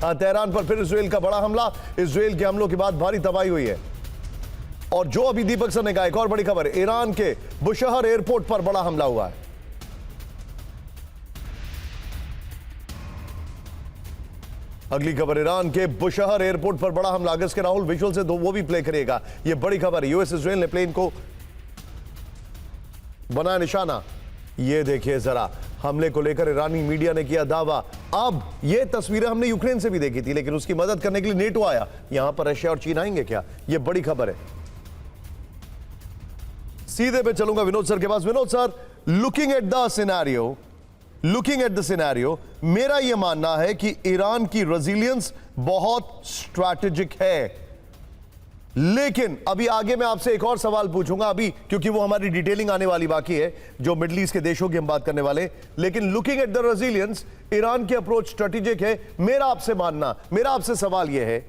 Tehran पर फिर Israel का बड़ा हमला। इजराइल के हमलों के बाद भारी तबाही हुई है। और जो अभी दीपक सर ने कहा, एक और बड़ी खबर, ईरान के बुशहर एयरपोर्ट पर बड़ा हमला हुआ है। अगली खबर, ईरान के बुशहर एयरपोर्ट पर बड़ा हमला। अगस्त के राहुल विजुअल से वो भी प्ले करिएगा। ये बड़ी खबर है, यूएस इजराइल ने प्लेन को बना निशाना। ये देखिए जरा, हमले को लेकर ईरानी मीडिया ने किया दावा। अब ये तस्वीरें हमने यूक्रेन से भी देखी थी, लेकिन उसकी मदद करने के लिए नेटो आया। यहां पर रशिया और चीन आएंगे क्या? ये बड़ी खबर है। सीधे पे चलूंगा विनोद सर के पास। Vinod sir, looking at the scenario, मेरा यह मानना है कि ईरान की रेजिलियंस बहुत स्ट्रैटेजिक है। लेकिन अभी आगे मैं आपसे एक और सवाल पूछूंगा, अभी क्योंकि वो हमारी डिटेलिंग आने वाली बाकी है, जो मिडिल ईस्ट के देशों की हम बात करने वाले। लेकिन looking at the resilience, Iran की अप्रोच स्ट्रेटेजिक है। मेरा आपसे सवाल यह है,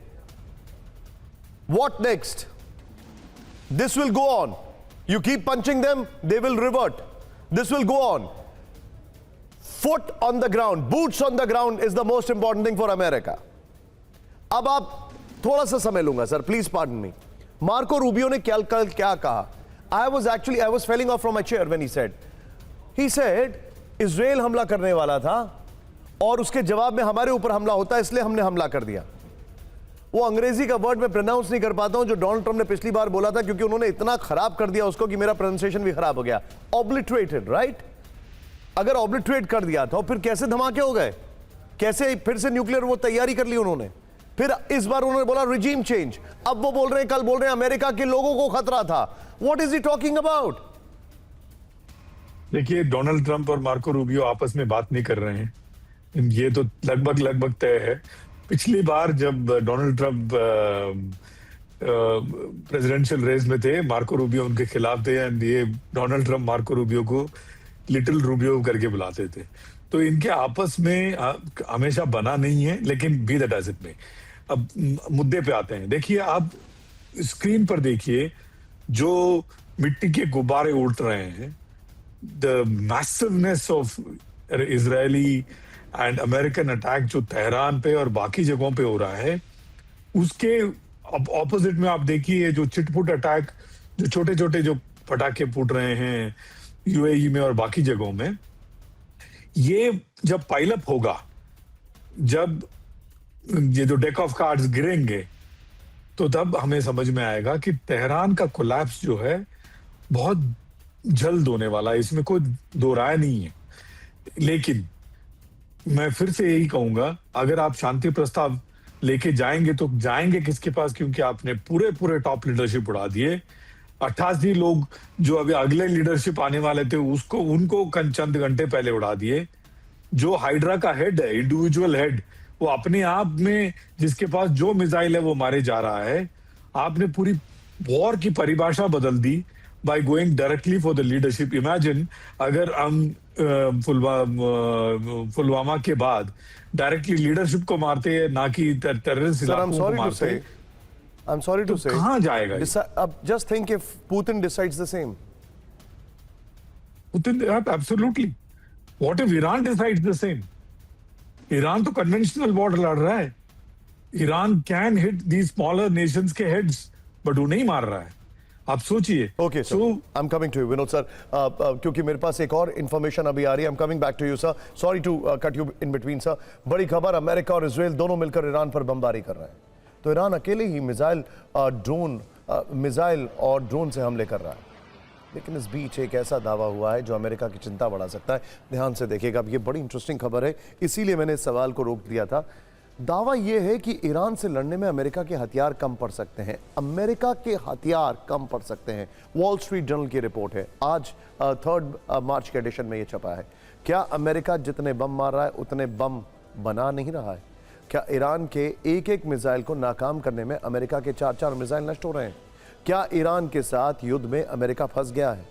what next? This will go on, you keep punching them, they will revert, this will go on. Foot on the ground, boots on the ground is the most important thing for America. अब आप थोड़ा सा समय लूंगा sir, please pardon me. Marco Rubio ने कल क्या कहा? I was feeling of from my chair when he said Israel हमला करने वाला था और उसके जवाब में हमारे ऊपर हमला होता है, इसलिए हमने हमला कर दिया। वो अंग्रेजी का वर्ड मैं प्रोनाउंस नहीं कर पाता हूं जो डोनाल्ड ट्रंप ने पिछली बार बोला था, क्योंकि उन्होंने इतना खराब कर दिया उसको कि मेरा प्रोनाउंसिएशन भी खराब हो गया। Obliterated, right? अगर ऑब्लिटरेट कर दिया तो फिर कैसे धमाके हो गए? कैसे फिर से न्यूक्लियर वो तैयारी कर ली उन्होंने? फिर इस बार उन्होंने बोला रिजीम चेंज। अब वो बोल रहे हैं, कल बोल रहे हैं अमेरिका के लोगों को खतरा था। What is he talking about? देखिए, डोनाल्ड ट्रंप और मार्को रूबियो आपस में बात नहीं कर रहे हैं, ये तो लगभग तय है। पिछली बार जब डोनाल्ड ट्रंप प्रेसिडेंशियल रेस में थे, मार्को रूबियो उनके खिलाफ थे, एंड ये डोनाल्ड ट्रंप मार्को रूबियो को लिटिल रूबियो करके बुलाते थे। तो इनके आपस में हमेशा बना नहीं है, लेकिन बी दैट एज इट में। अब मुद्दे पे आते हैं। देखिए, आप स्क्रीन पर देखिए जो मिट्टी के गुब्बारे उड़ रहे हैं, the massiveness of Israeli and American attack जो तेहरान पे और बाकी जगहों पे हो रहा है, उसके ऑपोजिट में आप देखिए जो चिटपुट अटैक, जो छोटे छोटे जो पटाखे फूट रहे हैं यूएई में और बाकी जगहों में, ये जब पाइलअप होगा, जब ये जो डेक ऑफ कार्ड्स गिरेंगे, तो तब हमें समझ में आएगा कि तेहरान का कोलैप्स जो है बहुत जल्द होने वाला है, इसमें कोई दो राय नहीं है। लेकिन मैं फिर से यही कहूंगा, अगर आप शांति प्रस्ताव लेके जाएंगे तो जाएंगे किसके पास? क्योंकि आपने पूरे टॉप लीडरशिप उड़ा दिए। 88 लोग जो अभी अगले लीडरशिप आने वाले थे उनको चंद घंटे पहले उड़ा दिए। जो हाइड्रा का हेड है, इंडिविजुअल हेड, वो अपने आप में जिसके पास जो मिसाइल है वो मारे जा रहा है। आपने पूरी वॉर की परिभाषा बदल दी by going directly for the leadership. Imagine अगर हम पुलवामा के बाद डायरेक्टली लीडरशिप को मारते हैं, ना कि टेररिस्ट इलाकों को मारते। I'm sorry to say. कहां जाएगा? Just think if Putin decides the same. Putin, absolutely. What if Iran decides the same? Iran तो कन्वेंशनल वॉर लड़ रहा है। Iran can hit these smaller nations के heads, बट वो नहीं मार रहा है। आप सोचिए। Okay, so I am coming to you Vinod sir, क्योंकि मेरे पास एक और इंफॉर्मेशन अभी आ रही है। I am coming back to you sir, sorry to cut you in between sir. बड़ी खबर, अमेरिका और इजराइल दोनों मिलकर ईरान पर बमबारी कर रहे हैं। तो ईरान अकेले ही मिसाइल और ड्रोन से हमले कर रहा है। लेकिन इस बीच एक ऐसा दावा हुआ है जो अमेरिका की चिंता बढ़ा सकता है। ध्यान से देखिएगा, अब ये बड़ी इंटरेस्टिंग खबर है, इसीलिए मैंने इस सवाल को रोक दिया था। दावा यह है कि ईरान से लड़ने में अमेरिका के हथियार कम पड़ सकते हैं। अमेरिका के हथियार कम पड़ सकते हैं, वॉल स्ट्रीट जर्नल की रिपोर्ट है, आज 3 मार्च के एडिशन में यह छपा है। क्या अमेरिका जितने बम मार रहा है उतने बम बना नहीं रहा है? क्या ईरान के एक मिसाइल को नाकाम करने में अमेरिका के 4 मिसाइल नष्ट हो रहे हैं? क्या ईरान के साथ युद्ध में अमेरिका फंस गया है?